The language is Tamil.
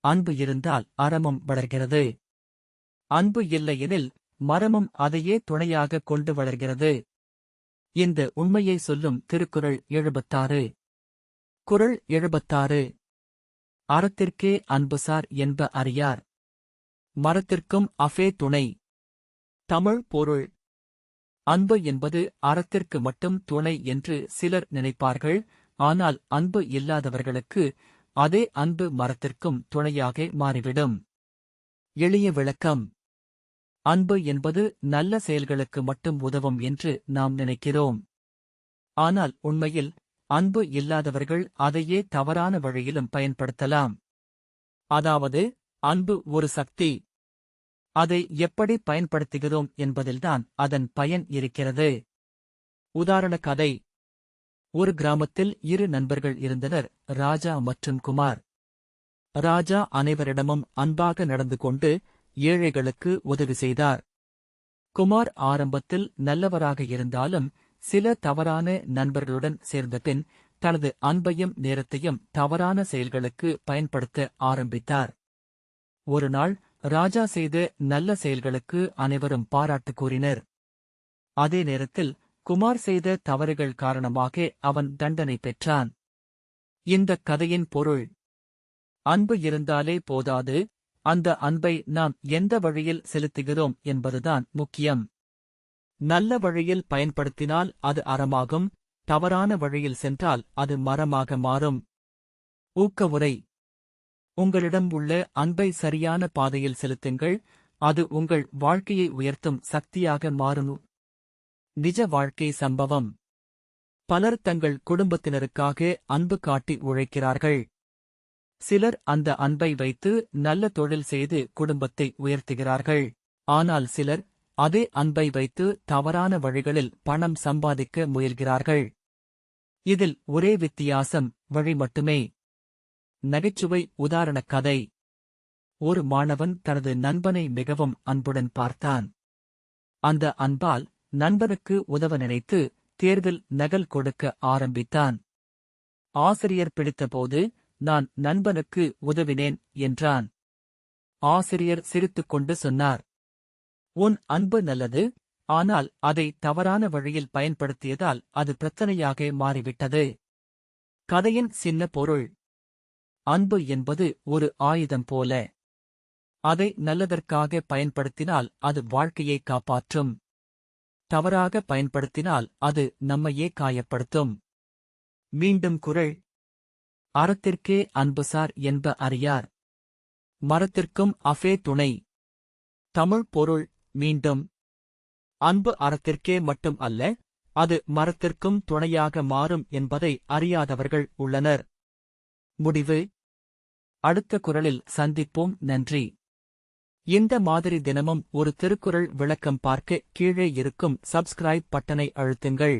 அன்பு இருந்தால் அறமும் வளர்கிறது. அன்பு இல்லையெனில் மரமும் அதையே துணையாக கொண்டு வளர்கிறது. இந்த உண்மையை சொல்லும் திருக்குறள் 76. குறள் 76. அறத்திற்கே அன்புசார் என்ப அறியார், மரத்திற்கும் அஃதே துணை. தமிழ் பொருள். அன்பு என்பது அறத்திற்கு மட்டும் துணை என்று சிலர் நினைப்பார்கள். ஆனால் அன்பு இல்லாதவர்களுக்கு அதே அன்பு மரத்திற்கும் துணையாக மாறிவிடும். எளிய விளக்கம். அன்பு என்பது நல்ல செயல்களுக்கு மட்டும் உதவும் என்று நாம் நினைக்கிறோம். ஆனால் உண்மையில் அன்பு இல்லாதவர்கள் அதையே தவறான வழியிலும் பயன்படுத்தலாம். அதாவது அன்பு ஒரு சக்தி. அதை எப்படி பயன்படுத்துகிறோம் என்பதில்தான் அதன் பயன் இருக்கிறது. உதாரண கதை. ஒரு கிராமத்தில் இரு நண்பர்கள் இருந்தனர், ராஜா மற்றும் குமார். ராஜா அனைவரிடமும் அன்பாக நடந்து கொண்டு ஏழைகளுக்கு உதவி செய்தார். குமார் ஆரம்பத்தில் நல்லவராக இருந்தாலும் சில தவறான நண்பர்களுடன் சேர்ந்தபின் தனது அன்பையும் நேரத்தையும் தவறான செயல்களுக்கு பயன்படுத்த ஆரம்பித்தார். ஒருநாள் ராஜா செய்த நல்ல செயல்களுக்கு அனைவரும் பாராட்டு கூறினர். அதே நேரத்தில் குமார் செய்த தவறுகள் காரணமாக அவன் தண்டனை பெற்றான். இந்தக் கதையின் பொருள். அன்பு இருந்தாலே போதாது, அந்த அன்பை நாம் எந்த வழியில் செலுத்துகிறோம் என்பதுதான் முக்கியம். நல்ல வழியில் பயன்படுத்தினால் அது அறமாகும், தவறான வழியில் சென்றால் அது மரமாக மாறும். ஊக்கவுரை. உங்களிடம் உள்ள அன்பை சரியான பாதையில் செலுத்துங்கள், அது உங்கள் வாழ்க்கையை உயர்த்தும் சக்தியாக மாறும். நிஜ வாழ்க்கை சம்பவம். பலர் தங்கள் குடும்பத்தினருக்காக அன்பு காட்டி உழைக்கிறார்கள். சிலர் அந்த அன்பை வைத்து நல்ல தொழில் செய்து குடும்பத்தை உயர்த்துகிறார்கள். ஆனால் சிலர் அதே அன்பை வைத்து தவறான வழிகளில் பணம் சம்பாதிக்க முயல்கிறார்கள். இதில் ஒரே வித்தியாசம், வழி மட்டுமே. நகைச்சுவை உதாரண கதை. ஒரு மாணவன் தனது நண்பனை மிகவும் அன்புடன் பார்த்தான். அந்த அன்பால் நண்பனுக்கு உதவ நினைத்து தேர்வில் நகல் கொடுக்க ஆரம்பித்தான். ஆசிரியர் பிடித்தபோது, நான் நண்பனுக்கு உதவினேன் என்றான். ஆசிரியர் சிரித்துக்கொண்டு சொன்னார், உன் அன்பு நல்லது, ஆனால் அதை தவறான வழியில் பயன்படுத்தியதால் அது பிரச்சனையாக மாறிவிட்டது. கதையின் சின்ன பொருள். அன்பு என்பது ஒரு ஆயுதம் போல. அதை நல்லதற்காக பயன்படுத்தினால் அது வாழ்க்கையை காப்பாற்றும். தவறாக பயன்படுத்தினால் அது நம்மையே காயப்படுத்தும். மீண்டும் குறள். அறத்திற்கே அன்புசார் என்ப அறியார், மரத்திற்கும் அஃதே துணை. தமிழ் பொருள். மீண்டும். அன்பு அறத்திற்கே மட்டும் அல்ல, அது மரத்திற்கும் துணையாக மாறும் என்பதை அறியாதவர்கள் உள்ளனர். முடிவு. அடுத்த குறளில் சந்திப்போம். நன்றி. இந்த மாதிரி தினமும் ஒரு திருக்குறள் விளக்கம் பார்க்க கீழே இருக்கும் சப்ஸ்கிரைப் பட்டனை அழுத்துங்கள்.